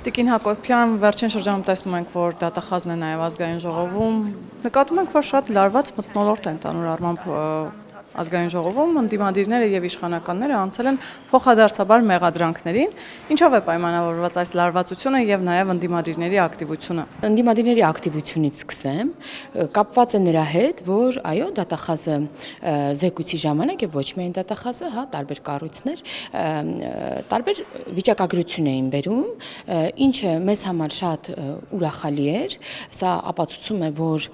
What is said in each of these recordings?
Տիկին Հակոբյան, վերջին շրջանում տեսնում ենք, որ դատախազն է նաև ազգային ժողովում։ Նկատում ենք, որ շատ լարված մթնոլորտ է ընդհանուր առմամբ ազգային ժողովում, ընդդիմադիրները եւ իշխանականները անցել են փոխադարձաբար մեղադրանքներին, ինչով է պայմանավորված այս լարվածությունը եւ նաեւ ընդդիմադիրների ակտիվությունը։ Ընդդիմադիրների ակտիվությունից սկսեմ, կապված է նրա հետ, որ այո, դատախազը զեկույցի ժամանակ եւ ոչ միայն դատախազը, հա, տարբեր կառույցներ, տարբեր վիճակագրություն էին բերում, ինչը մեզ համար շատ ուրախալի էր, սա ապացուցում է, որ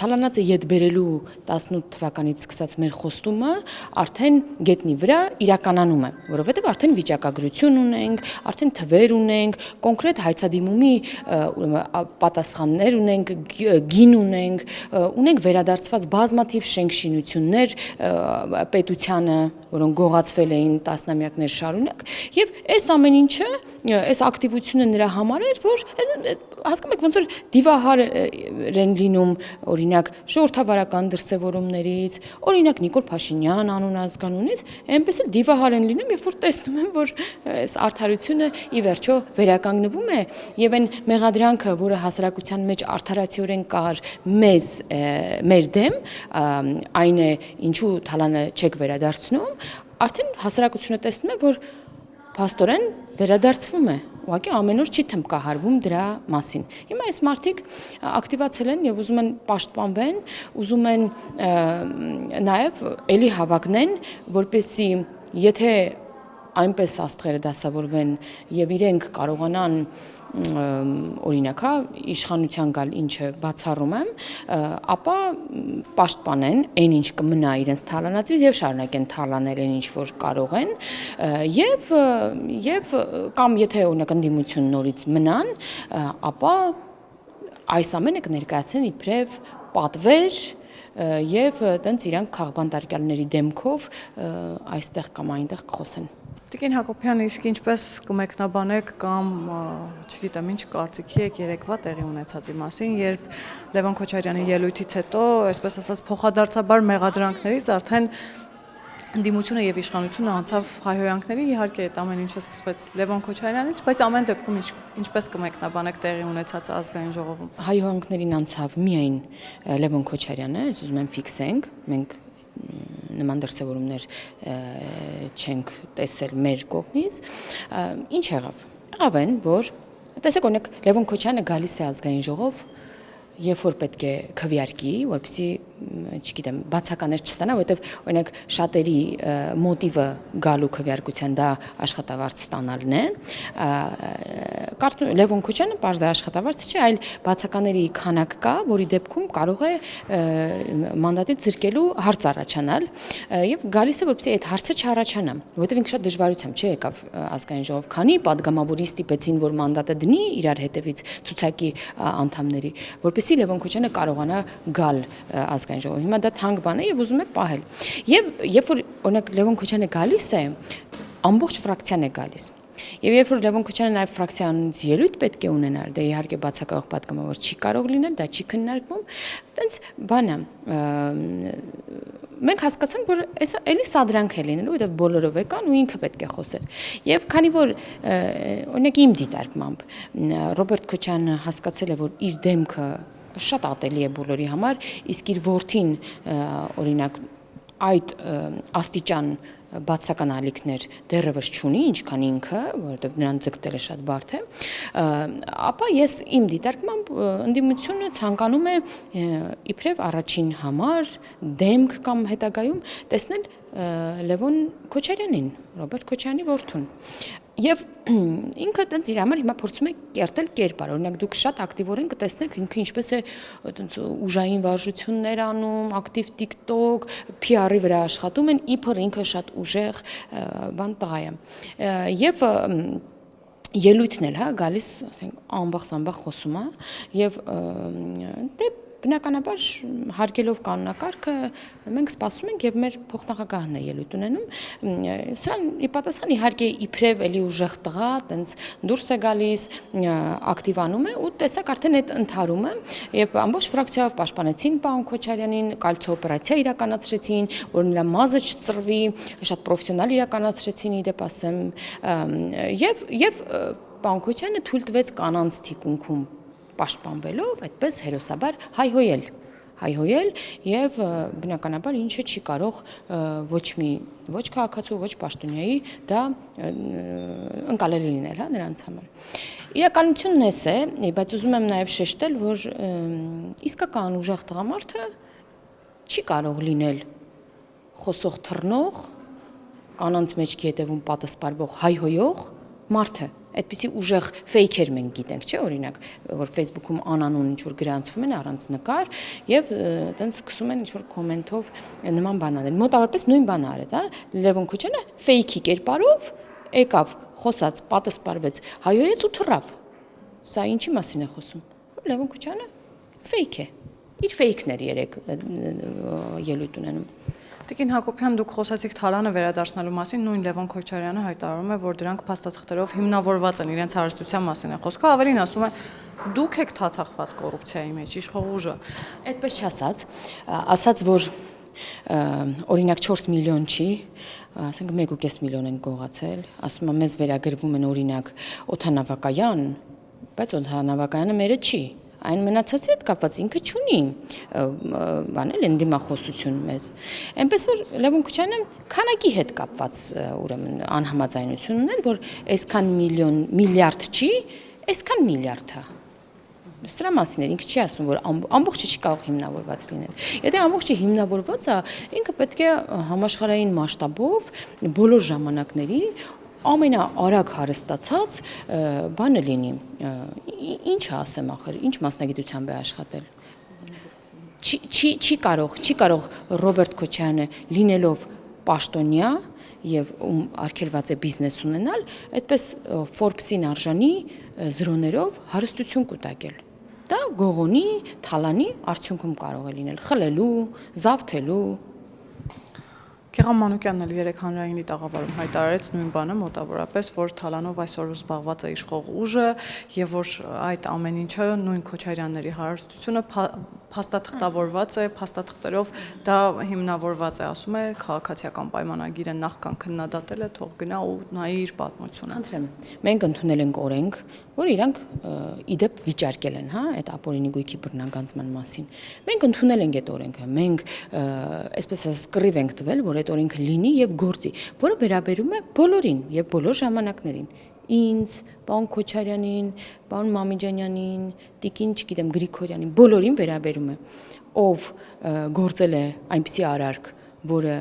Թալանացը ետ բերելու 18 թվականից սկսած մեր խոստումը արդեն գետնի վրա իրականանում է, որովհետև արդեն վիճակագրություն ունենք, արդեն թվեր ունենք, կոնկրետ հայցադիմումի պատասխաններ ունենք, գին ունենք վերադարձված բազմաթիվ շենքշինություններ պետությանը, որոնք գողացվել էին տասնամյակներ շարունակ, եւ այս ամեն ինչը, այս ակտիվությունը նրա համար էր, որ հասկանում եք ոնց որ դիվահար են լինում, օրինակ ժողովրդավարական դրսևորումներից, օրինակ Նիկոլ Փաշինյան անուն ազգանունից, այնպես էլ դիվահար են լինում, երբ որ տեսնում են, որ այս արդարությունը ի վերջո վերականգնվում է, եւ այն մեղադրանքը, որը հասարակության մեջ արդարացիորեն կար մեր դեմ, այն է ինչու Թալանը չեք վերադարձնում, արդեն հասարակությունը տեսնում է, որ փաստորեն վերադարձվում է, ուղղակի ամեն օր չի թմբկահարվում դրա մասին։ Հիմա այս մարդիկ ակտիվացել են եւ ուզում են պաշտպանվեն, ուզում են նաեւ էլի հավակնեն, որպեսզի եթե այնպես աստղերը դասավորվեն եւ իրենք կարողանան օրինակ, հա, իշխանության գալ, ինչը բացառում եմ, ապա պաշտպանեն այն ինչ կմնա իրենց թալանացից եւ շարունակեն թալանել այն ինչ որ կարող են եւ կամ եթե օրինակ ընդդիմություն նորից մնան, ապա այս ամենը կներկայացնեն իբրև պատվեր եւ տենց իրանք քաղբանտարկյալների դեմքով այստեղ կամ այնտեղ կխոսեն։ Տիկին Հակոբյան, իսկ ինչպես կմեկնաբանեք կամ, չգիտեմ, ինչ կարծիքի եք երեկվա տեղի ունեցածի մասին, երբ Լևոն Քոչարյանի ելույթից հետո, այսպես ասած, փոխադարձաբար մեղադրանքներից արդեն ընդդիմությունը եւ իշխանությունը անցավ հայհոյանքների, իհարկե այդ ամեն ինչը սկսվեց Լևոն Քոչարյանից, բայց ամեն դեպքում ինչպես կմեկնաբանեք տեղի ունեցածը ազգային ժողովում։ Հայհոյանքներին անցավ միայն Լևոն Քոչարյանը, ես ուզում եմ ֆիքսենք, մենք նման դրսևորումներ չենք տեսել մեր կողմից, ինչ եղավ։ Եղավ այն, որ տեսեք օրինակ Լևոն Քոչարյանը գալիս է ազգային ժողով, երբ որ պետք է քվեարկի, որպեսզի, չգիտեմ, բացականեր չստանա, որովհետև օրինակ շատերի մոտիվը գալու քվեարկության դա աշխատավարձ ստանալն է։ Կարծում եմ Լևոն Քոչարյանը պարզ աշխատավարձ չէ, այլ բացակաների քանակ կա, որի դեպքում կարող է մանդատից զրկելու հարց առաջանալ եւ գալիս է որպեսզի այդ հարցը չառաջանա, որովհետև ինքը շատ դժվարությամբ չէ եկավ ազգային ժողով, քանի падգամավորի ստիպեցին, որ մանդատը դնի իրար հետևից ցուցակի անդամների, որպեսզի Լևոն Քոչարյանը կարողանա գալ ազգային ժողով։ Հիմա դա թանկ բան է եւ ուզում է պահել։ Եվ երբ որ օրինակ Լևոն Քոչարյանը գալիս է, ամբողջ ֆրակցիան է գալիս։ Եվ երբ որ Լևոն Քոչարյանն այլ ֆրակցիանից ելույթ պետք է ունենար, դե իհարկե բացակայող падգամավոր չի կարող լինել, դա չի քննարկվում, տենց բան է։ Մենք հասկացանք, որ այս էլի սադրանք է լինելու, որովհետև բոլորով եկան ու ինքը պետք է խոսեր։ Եվ քանի որ օրինակ իմ դիտարկմամբ Ռոբերտ Քոչարյանը հասկացել է, որ իր դեմքը շատ ատելի է բոլորի համար, իսկ իր որդին օրինակ այդ աստիճան բացական ալիքներ դեռևս չունի, ինչքան ինքը, որովհետև նրան ձգտելը շատ բարդ է, ապա ես իմ դիտարկմամբ ընդդիմությունը ցանկանում է իբրև առաջին համար դեմք կամ հետագայում տեսնել Լևոն Քոչարյանին, Ռոբերտ Քոչարյանի որդուն։ Եվ ինքը տենց իր համար հիմա փորձում է կերտել կերպար, օրինակ դուք շատ ակտիվորեն կտեսնեք ինքը ինչպես է տենց ուժային վարժություններ անում, ակտիվ TikTok, PR-ի վրա աշխատում են, իբր ինքը շատ ուժեղ բան տղա է։ Եվ ելույթն էլ, հա, գալիս, ասենք, ամբախ-սամբախ խոսում է եւ դե բնականաբար հարգելով կանոնակարգը մենք սպասում ենք եւ մեր փոխնախագահն է ելույթ ունենում սրան ի պատասխան իհարկե իբրև էլի ուժեղ տղա տենց դուրս է գալիս ակտիվանում է ու տեսակ արդեն այդ ընթարումը եւ ամբողջ ֆրակցիայով պաշտպանեցին պարոն Քոչարյանին կալցո օպերացիա իրականացրեցին որ նրա մազը չծրվի շատ պրոֆեսիոնալ իրականացրեցին իդեպ ասեմ եւ պարոն Քոչարյանը թույլ տվեց կանանց թիկունքում պաշտպանվելով այդպես հերոսաբար հայհոյել եւ բնականաբար ինչը չի կարող ոչ քաղաքացու, ոչ պաշտոնյայի դա ընկալելի լինել, հա, նրանց համար։ Իրականությունն էս է, բայց ուզում եմ նաեւ շեշտել, որ իսկական ուժեղ տղամարդը չի կարող լինել խոսող թռնող, կանանց մեջքի հետևում պատասպարվող, հայհոյող մարդը։ Այդպիսի ուժեղ ֆեյքեր մենք գիտենք, չէ՞, օրինակ, որ Facebook-ում անանուն ինչ-որ գրանցվում են առանց նկար եւ այտենց սկսում են ինչ-որ կոմենտով նման բան անել։ Մոտավորապես նույն բանը արեց, հա։ Լևոն Քոչյանը ֆեյքի կերպարով եկավ, խոսած, պատասպարվեց, հայոյեց ու թռավ։ Սա ինչի մասին է խոսում։ Լևոն Քոչյանը ֆեյք է։ Իր ֆեյքն էր երեք ելույթ ունենում։ Տիկին Հակոբյան, դուք խոսացիք Թալանը վերադարձնելու մասին, նույն Լևոն Քոչարյանը հայտարարում է, որ դրանք փաստաթղթերով հիմնավորված են, իրենց հարստության մասին է խոսքը, ավելին ասում է, դուք եք թաթախված կոռուպցիայի մեջ, իշխող ուժը։ Այդպես չասաց, ասաց, որ օրինակ 4 միլիոն չի, ասենք 1.5 միլիոն են գողացել, ասում է մեզ վերագրվում են օրինակ օդանավակայան, բայց օդանավակայանը մերը չի։ Այն մնացածի հետ կապված ինքը չունի բանել են դիմախոսություն մեզ։ Այնպես որ Լևոն Քոչյանը քանակի հետ կապված ուրեմն անհամաձայնություն ուներ, որ այսքան միլիարդ չի, այսքան միլիարդ է։ Սրա մասին ինքը չի ասում, որ ամբողջը չի կարող հիմնավորված լինել։ Եթե ամբողջը հիմնավորված է, ինքը պետք է համաշխարհային մասշտաբով բոլոր ժամանակների ամենաարագ հարստացած բանը լինի։ Ինչ ասեմ ախր, ինչ մասնագիտությամբ է աշխատել։ Չի կարող Ռոբերտ Քոչարյանը լինելով պաշտոնյա եւ արգելված է բիզնես ունենալ, այդպես Forbes-ին արժանի զրոներով հարստություն կուտակել։ Դա գողոնի, թալանի արդյունքում կարող է լինել խլելու, զավթելու։ Գեղամ Մանուկյանն էլ երեք հանրայինի տաղավարում հայտարարեց նույն բանը մոտավորապես, որ Թալանով այսօր զբաղված է իշխող ուժը եւ որ այդ ամեն ինչը նույն Քոչարյանների հարստությունը փաստաթղթավորված է, փաստաթղթերով դա հիմնավորված է, ասում է, քաղաքացիական պայմանագիրը նախքան քննադատել է, թող գնա ու նայի իր պատմությունը։ Խնդրեմ, մենք ընդունել ենք օրենք, որ իրանք իդեպ վիճարկել են, հա, այդ ապօրինի գույքի բռնագանձման մասին։ Մենք ընդունել ենք այդ օրենքը, մենք այսպես ասած կռիվ ենք տվել, որ այդ օրենքը լինի եւ գործի, որը վերաբերում է բոլորին եւ բոլոր ժամանակներին։ Ինձ, պարոն Քոչարյանին, պարոն Մամիջանյանին, տիկին, չգիտեմ, Գրիգորյանին, բոլորին վերաբերում է, ով գործել է այնպիսի արարք, որը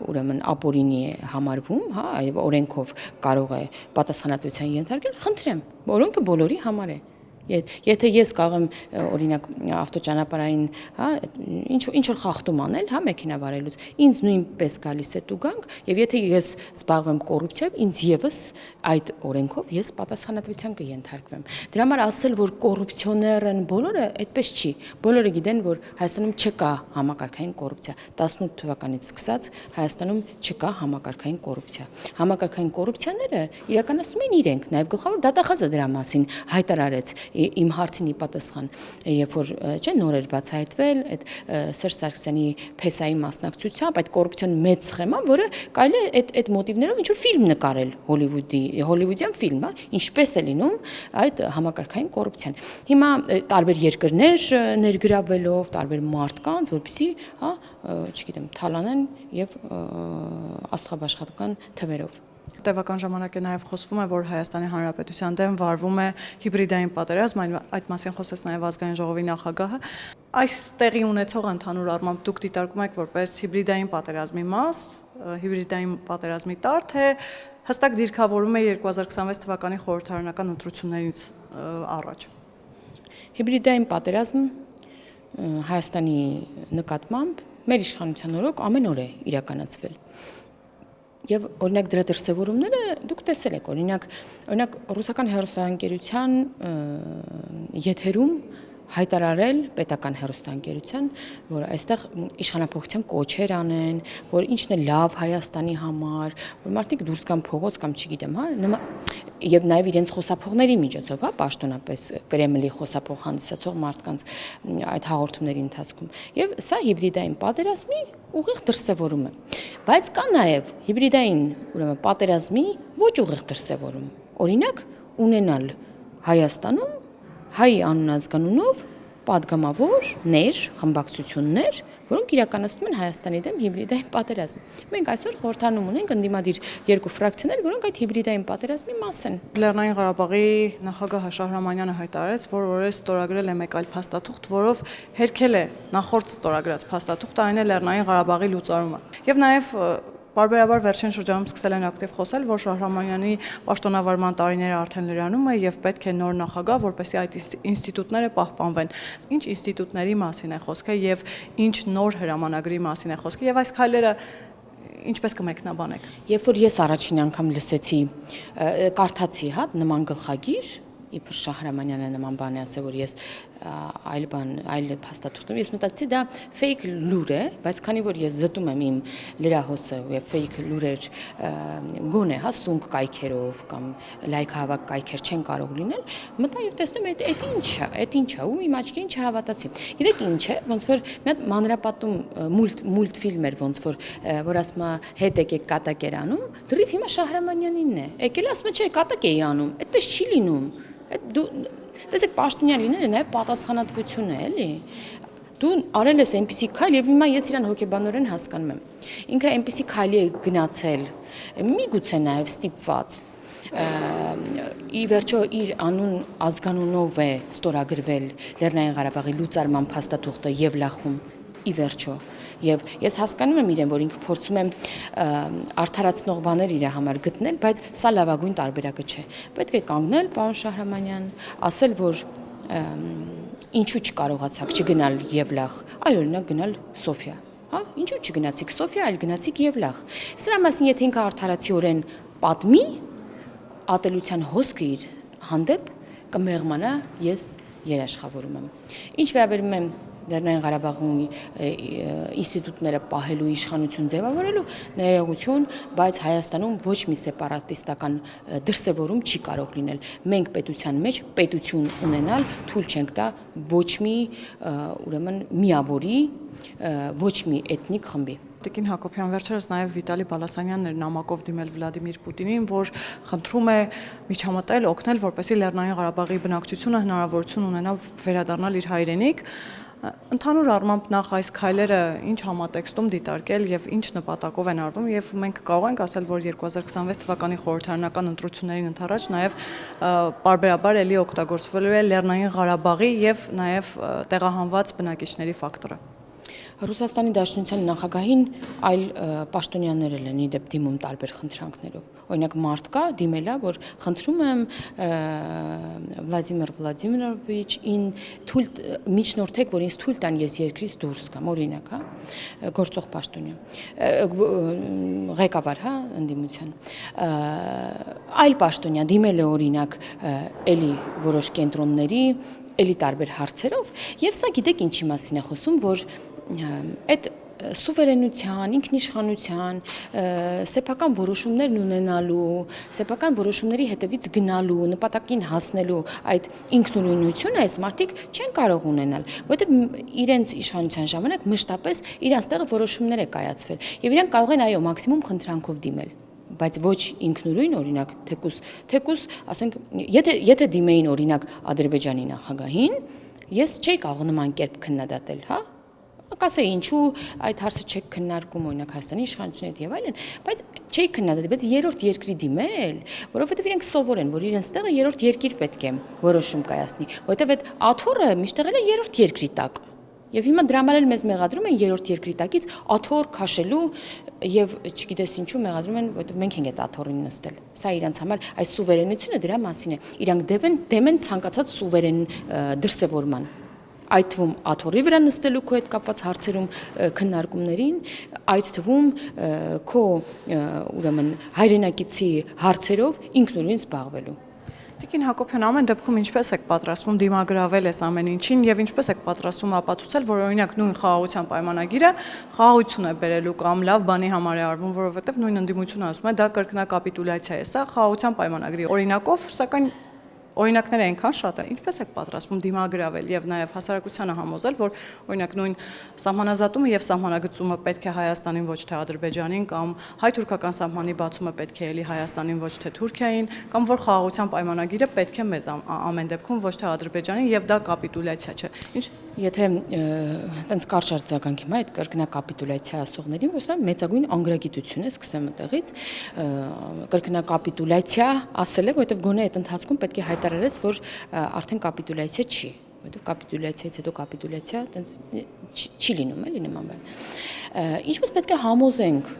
ուրեմն ապօրինի է համարվում, հա, եւ օրենքով կարող է պատասխանատվության ենթարկել, խնդրեմ, օրենքը բոլորի համար է։ Եթե ես կարող եմ օրինակ ավտոճանապարհային, հա, ինչ որ խախտում անել, հա, մեքենա վարելուց, ինձ նույնպես գալիս է տուգանք, եւ եթե ես զբաղվեմ կոռուպցիայով, ինձ եւս այդ օրենքով ես պատասխանատվության կենթարկվեմ։ Դրա համար ասել, որ կոռուպցիոներ են բոլորը, այդպես չի։ Բոլորը գիտեն, որ Հայաստանում չկա համակարգային կոռուպցիա։ 18 թվականից սկսած Հայաստանում չկա համակարգային կոռուպցիա։ Համակարգային կոռուպցիաները իրականացնում են իրենք, նաեւ գլխավոր դատախազը դրա մասին հայտարարեց իմ հարցին ի պատասխան, երբ որ չէ նոր էր բացահայտվել այդ Սերժ Սարգսյանի փեսայի մասնակցությամբ այդ կոռուպցիոն մեծ սխեման, որը կարելի է այդ մոտիվներով ինչ որ ֆիլմ նկարել հոլիվուդյան ֆիլմ, հա, ինչպես է լինում այդ համակարգային կոռուպցիան։ Հիմա տարբեր երկրներ ներգրավվելով, տարբեր մարդկանց, որպեսզի, հա, չգիտեմ, թալանեն եւ աստղաբաշխատական թվերով։ Տևական ժամանակ է նաև խոսվում է, որ Հայաստանի Հանրապետության դեմ վարվում է հիբրիդային պատերազմ, այդ մասին խոսեց նաև ազգային ժողովի նախագահը։ Այս տեղի ունեցող ընդհանուր առմամբ դուք դիտարկում եք որպես հիբրիդային պատերազմի մաս, հիբրիդային պատերազմի տար, թե հստակ դիրքավորում է 2026 թվականի խորհրդարանական ընտրություններից առաջ։ Հիբրիդային պատերազմ Հայաստանի նկատմամբ մեր իշխանության օրոք ամեն օր է իրականացվել։ Եվ օրինակ դրա դրսևորումները դուք տեսել եք, օրինակ ռուսական հեռուստաընկերության եթերում հայտարարել պետական հեռուստաընկերության, որ այստեղ իշխանապողության կոչեր անեն, որ ինչն է լավ Հայաստանի համար, որ մարդիկ դուրս գան փողոց կամ չգիտեմ, հա, եւ նաեւ իրենց խոսափողների միջոցով, հա, պաշտոնապես Կրեմլի խոսափող հանդիսացող մարդկանց այդ հաղորդումների ընթացքում։ Եվ սա հիբրիդային պատերազմի ուղիղ դրսևորում է։ Բայց կա նաեւ հիբրիդային, ուրեմն պատերազմի ոչ ուղիղ դրսևորում։ օրինակ ունենալ Հայաստանում հայ անունազգանունով падգամավորներ, խմբակցություններ, որոնք իրականացնում են Հայաստանի դեմ հիբրիդային պատերազմ։ Մենք այսօր խորհրդանում ունենք ընդդիմադիր երկու ֆրակցիաներ, որոնք այդ հիբրիդային պատերազմի մաս են։ Լեռնային Ղարաբաղի նախագահ Շահրամանյանը հայտարարեց, որ օրես ստորագրել է մեկ այլ փաստաթուղթ, որով հերքել է նախորդ ստորագրած փաստաթուղթը, այն է Լեռնային Ղարաբաղի լուծարումը։ Եվ նաև Բարբերաբար վերջին շրջանում սկսել են ակտիվ խոսել, որ Շահրամանյանի պաշտոնավարման տարիները արդեն լրանում է եւ պետք է նոր նախագահ, որպեսզի այդ ինստիտուտները պահպանվեն։ Ինչ ինստիտուտների մասին է խոսքը եւ ինչ նոր հրամանագրի մասին է խոսքը եւ այս քայլերը ինչպես կմեկնաբանեք։ Երբ որ ես առաջին անգամ լսեցի, կարդացի, նման գլխագիր, իբր Շահրամանյանը նման բան է ասել, որ ես այլ փաստաթուղթ, ես մտածեցի դա fake լուր է, բայց քանի որ ես զտում եմ իմ լրահոսը եւ fake լուրեր գոնե, սունկ կայքերով կամ լայք հավաք կայքեր չեն կարող լինել, մտա եւ տեսնում եմ այդ ինչ է, ու իմ աչքին չհավատացի։ Գիտեք ինչ է, ոնց որ մի հատ մանրապատում մուլտֆիլմ էր, ոնց որ ասում է հետ եկեք կատակ էր անում, լրիվ հիմա Շահրամանյանինն է։ Եկել ասում է չէ, կատակ էի անում, այդպես չի լինում։ Տեսեք, պաշտոնյա լինելը նաև պատասխանատվություն է, էլի։ Դու արել ես այնպիսի քայլ եւ հիմա ես իրան հոգեբանորեն հասկանում եմ։ Ինքը այնպիսի քայլի է գնացել, միգուցե նաև ստիպված։ Ի վերջո իր անուն ազգանունով է ստորագրվել Լեռնային Ղարաբաղի լուծարման փաստաթուղթը եւ լախում ի վերջո։ Եվ ես հասկանում եմ իրեն, որ ինքը փորձում է արդարացնող բաներ իր համար գտնել, բայց սա լավագույն տարբերակը չէ։ Պետք է կանգնել, պարոն Շահրամանյան, ասել, որ ինչու չկարողացաք չգնալ Եվլախ, այլ օրինակ գնալ Սոֆիա, ինչու չգնացիք Սոֆիա, այլ գնացիք Եվլախ։ Սրա մասին եթե ինքը արդարացիորեն պատմի, ատելության հոսքը իր հանդեպ կմեղմանա, ես երաշխավորում եմ։ Ինչ վերաբերում է Լեռնային Ղարաբաղում ինստիտուտները պահելու իշխանություն ձևավորելու ներողություն, բայց Հայաստանում ոչ մի սեպարատիստական դրսևորում չի կարող լինել։ Մենք պետության մեջ պետություն ունենալ թույլ չենք տա ոչ մի ուրեմն միավորի, ոչ մի էթնիկ խմբի։ Տիկին Հակոբյան, վերջերս նաև Վիտալի Բալասանյանն էր նամակով դիմել Վլադիմիր Պուտինին, որ խնդրում է միջամտել, օգնել, որպեսզի Լեռնային Ղարաբաղի բնակչությունը հնարավորություն ունենա վերադառնալ իր հայրենիք։ Ընդհանուր առմամբ նախ այս քայլերը ինչ համատեքստում դիտարկել եւ ինչ նպատակով են արվում եւ մենք կարող ենք ասել, որ 2026 թվականի խորհրդարանական ընտրություններին ընդառաջ նաեւ պարբերաբար էլի օգտագործվելու է Լեռնային Ղարաբաղի եւ նաեւ տեղահանված բնակիչների ֆակտորը։ Ռուսաստանի Դաշնության նախագահին այլ պաշտոնյաներ են իդեպ դիմում տարբեր խնդրանքներով։ Օրինակ մարդ կա դիմելա, որ խնդրում եմ Վլադիմիր Վլադիմիրովիչ միջնորդեք, որ ինձ թույլ տան ես երկրից դուրս գամ, օրինակ, գործող պաշտոնյա, ղեկավար, ընդդիմության։ Այլ պաշտոնյա դիմել է օրինակ էլի որոշ կենտրոնների, էլի տարբեր հարցերով, եւ սա գիտեք ինչի մասին է խոսում, որ այդ սուվերենության, ինքնիշխանության, սեփական որոշումներն ունենալու, սեփական որոշումների հետևից գնալու, նպատակին հասնելու այդ ինքնուրույնությունը այս մարդիկ չեն կարող ունենալ, որովհետև իրենց իշխանության ժամանակ մշտապես իրանց տեղը որոշումներ է կայացվել եւ իրանք կարող են այո մաքսիմում խնդրանքով դիմել, բայց ոչ ինքնուրույն, օրինակ, թեկուս, ասենք, եթե դիմեին օրինակ Ադրբեջանի նախագահին, ես չէի կարող նման կերպ քննադատել, կասեի ինչու այդ հարցը չեք քննարկում օրինակ Հայաստանի իշխանությունը հետ եւ այլն, բայց չէի քննադատել, բայց երրորդ երկրի դիմել, որովհետեւ իրենք սովոր են, որ իրենց տեղը երրորդ երկիր պետք է որոշում կայացնի, որովհետեւ այդ աթոռը միշտ եղել է երրորդ երկրի տակ։ Եվ հիմա դրա համար էլ մեզ մեղադրում են երրորդ երկրի տակից աթոռ քաշելու եւ չգիտես ինչու մեղադրում են, որովհետեւ մենք ենք այդ աթոռին նստել։ Սա իրանց համար այս սուվերենությունը դրա մասին է։ Իրանք դեմ են ցանկացած սուվերեն դրսևորման։ Այդ թվում աթոռի վրա նստելու քո հետ կապված հարցերում քննարկումներին, այդ թվում քո ուրեմն հայրենակիցի հարցերով ինքնուրույն զբաղվելու։ Տիկին Հակոբյան, ամեն դեպքում ինչպես եք պատրաստվում դիմագրավել այս ամեն ինչին եւ ինչպես եք պատրաստվում ապացուցել, որ օրինակ նույն խաղաղության պայմանագիրը խաղաղություն է բերելու կամ լավ բանի համար է արվում, որովհետեւ նույն ընդդիմությունը ասում է դա կրկնակապիտուլյացիա է, սա խաղաղության պայմանագրի օրինակով, սակայն օրինակները այնքան շատ է, ինչպես եք պատրաստվում դիմագրավել եւ նաեւ հասարակությանը համոզել, որ օրինակ նույն սահմանազատումը եւ սահմանագծումը պետք է Հայաստանին ոչ թե Ադրբեջանին կամ հայ-թուրքական սահմանի բացումը պետք է ելի Հայաստանին ոչ թե Թուրքիային կամ որ խաղաղության պայմանագիրը պետք է մեզ ամեն դեպքում ոչ թե Ադրբեջանին եւ դա կապիտուլյացիա չէ։ Ինչ Եթե այտենց կարճ արձագանքի մա այդ կրկնակ կապիտուլյացիա ասողներին, որ սա մեծագույն անգրագիտություն է, սկսեմ այդտեղից, կրկնակ կապիտուլյացիա ասել է, որովհետև գոնե այդ ընթացքում պետք է հայտարարես, որ արդեն կապիտուլյացիա չի, որովհետև կապիտուլյացիայից հետո կապիտուլյացիա այտենց չի լինում, էլի նման բան։ Ինչպես պետք է համոզենք,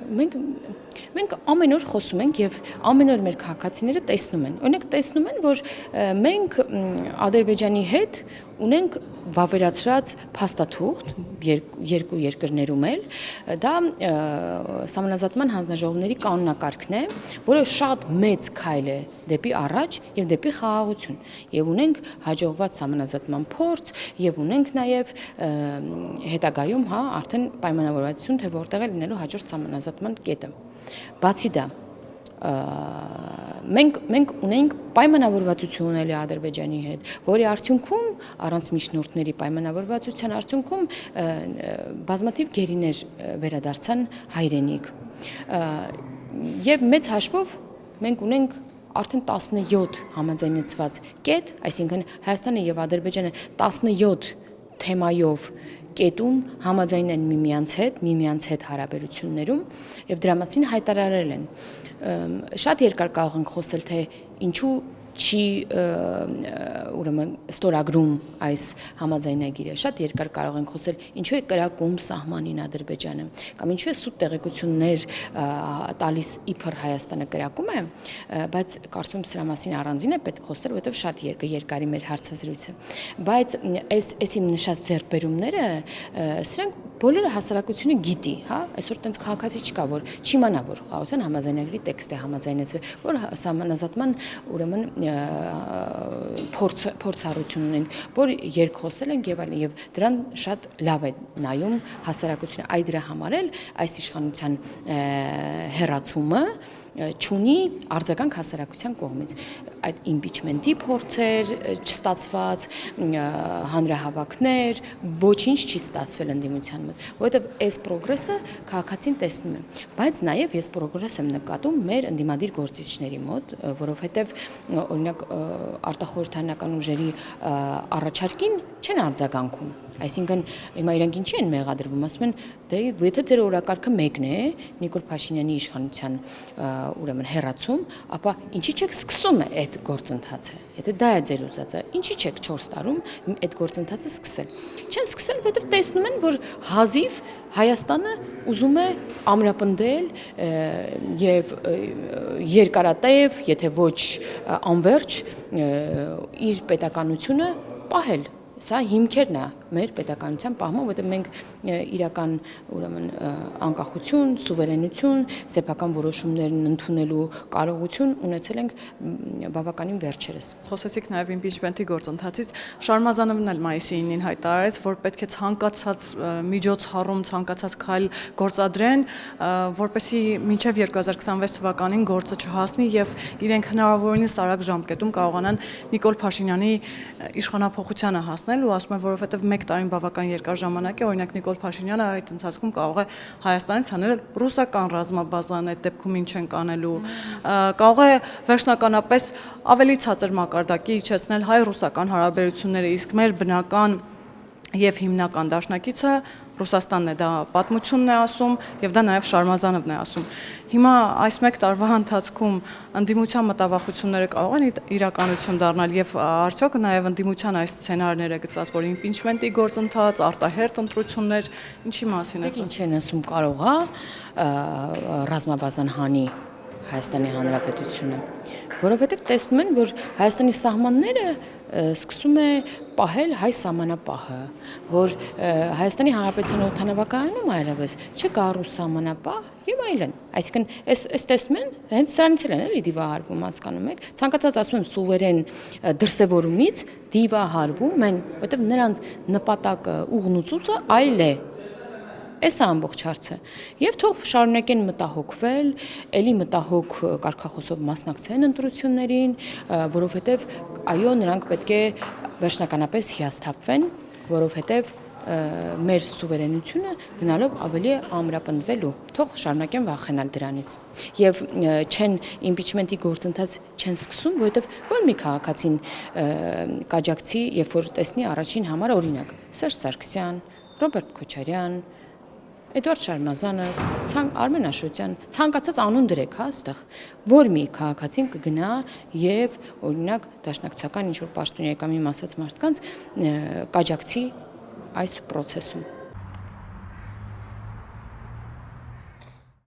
մենք ամեն օր խոսում ենք եւ ամեն օր մեր քաղաքացիները տեսնում են։ Օրինակ տեսնում են, որ մենք Ադրբեջանի հետ ունենք վավերացրած փաստաթուղթ երկու երկրներում էլ, դա սահմանազատման հանձնաժողովների կանոնակարգն է, որը շատ մեծ քայլ է դեպի առաջ եւ դեպի խաղաղություն։ Եվ ունենք հաջողված սահմանազատման փորձ եւ ունենք նաեւ հետագայում, արդեն պայմանավորվածություն, թե որտեղ է լինելու հաջորդ սահմանազատման կետը։ Բացի դա, մենք ունենք պայմանավորվածություն էլի Ադրբեջանի հետ, որի արդյունքում առանց միջնորդների պայմանավորվածության արդյունքում բազմաթիվ գերիներ վերադարձան հայրենիք։ Եվ մեծ հաշվով մենք ունենք արդեն 17 համաձայնեցված կետ, այսինքն Հայաստանը եւ Ադրբեջանը 17 թեմայով կետում համաձայն են միմյանց հետ հարաբերություններում եւ դրա մասին հայտարարել են։ Շատ երկար կարող ենք խոսել, թե ինչու չի ուրեմն ստորագրում այս համաձայնագիրը, շատ երկար կարող ենք խոսել, ինչու է կրակում սահմանին Ադրբեջանը, կամ ինչու է սուտ տեղեկություններ տալիս իբր Հայաստանը կրակում է, բայց կարծում եմ սրա մասին առանձին է պետք խոսել, որովհետև շատ երկարի մեր հարցազրույցը, բայց այս իմ նշած ձեռքբերումները, սրանք բոլորը հասարակությունը գիտի, այսօր տենց քաղաքացի չկա, որ չիմանա, որ խաղաղության համաձայնագրի տեքստ է համաձայնեցվել, որ սահմանազատման ուրեմն փորձառություն ունենք, որ երկխոսել ենք եւ այլն եւ դրան շատ լավ է նայում հասարակությունը, այ դրա համար էլ այս իշխանության հերացումը չունի արձագանք հասարակության կողմից այդ իմպիչմենտի փորձեր չստացված հանրահավաքներ ոչինչ չի ստացվել ընդդիմության մոտ որովհետեւ այս պրոգրեսը քաղաքացին տեսնում է բայց նաեւ ես պրոգրես եմ նկատում մեր ընդդիմադիր գործիչների մոտ որովհետեւ օրինակ արտախորհրդարանական ուժերի առաջարկին չեն արձագանքում այսինքն հիմա իրանք ինչի են մեղադրվում ասում են դե եթե ձեր օրակարգը մեկն է Նիկոլ Փաշինյանի իշխանության ուրեմն հերացում ապա ինչի՞ չեք սկսում այդ գործընթացը եթե դա է ձեր ուզածը ինչի՞ չեք 4 տարում այդ գործընթացը սկսել չեն սկսել որովհետև տեսնում են որ հազիվ Հայաստանը ուզում է ամրապնդել եւ երկարատև եթե ոչ անverջ իր պետականությունը պահել Սա հիմքերն է մեր պետականության պահման, որտեղ մենք իրական ուրեմն անկախություն, սուվերենություն, սեփական որոշումներ ընդունելու կարողություն ունեցել ենք բավականին վերջերս։ Խոսեցիք նաև իմպիչմենտի գործընթացից, Շարմազանովն էլ մայիսի 9-ին հայտարարեց, որ պետք է ցանկացած միջոցառում, ցանկացած քայլ գործադրեն, որպեսզի մինչև 2026 թվականին գործը չհասնի եւ իրենք հնարավորինս արագ ժամկետում կարողանան Նիկոլ Փաշինյանի իշխանափոխությանը հասնել ու ասում են, որովհետև 1 տարին բավական երկար ժամանակ է, օրինակ Նիկոլ Փաշինյանը այդ ընթացքում կարող է Հայաստանից հանել ռուսական ռազմաբազան, այդ դեպքում ինչ են կանելու, կարող է վերջնականապես ավելի ցածր մակարդակի իջեցնել հայ-ռուսական հարաբերությունները, իսկ մեր բնական եւ հիմնական դաշնակիցը Ռուսաստանն է դա պատմությունն է ասում եւ դա նաեւ Շարմազանովն է ասում։ Հիմա այս 1 տարվա ընթացքում ընդդիմության մտավախությունները կարող են իրականություն դառնալ եւ արդյոք նաեւ ընդդիմության այս սցենարները գծած, որ իմպիչմենտի գործընթաց, արտահերթ ընտրություններ, ինչի մասին է։ Ինչ են ասում կարող է ռազմաբազան հանի Հայաստանի Հանրապետությունը, որովհետև տեսնում են, որ Հայաստանի սահմանները սկսում է պահել հայ սահմանապահը, որ Հայաստանի Հանրապետության օդանավակայանում այլևս չկա ռուս սահմանապահ եւ այլն։ Այսինքն այս տեսնում են, հենց սրանից են էլի դիվահարվում, հասկանում եք։ Ցանկացած ասում եմ սուվերեն դրսևորումից դիվահարվում են, որովհետև նրանց նպատակը ուղղնուցուցը այլ է։ Էս է ամբողջ հարցը։ Եվ թող շարունակեն մտահոգվել, ելի մտահոգ կարգախոսով մասնակցեն ընտրություններին, որովհետև այո, նրանք պետք է վերջնականապես հիասթափվեն, որովհետև մեր սուվերենությունը գնալով ավելի է ամրապնդվելու, թող շարունակեն վախենալ դրանից։ Եվ չեն իմպիչմենտի գործընթաց չեն սկսում, որովհետև ո՞ր մի քաղաքացին կաջակցի, երբ որ տեսնի առաջին համար օրինակ Սերժ Սարգսյան, Ռոբերտ Քոչարյան, Էդուարդ Շարմազանը, Արմեն Աշոտյան, ցանկացած անուն դրեք, հա, այստեղ, որ մի քաղաքացին կգնա եւ օրինակ դաշնակցական ինչ որ պաշտոնյա կամ իմ ասած մարդկանց կաջակցի այս process-ում։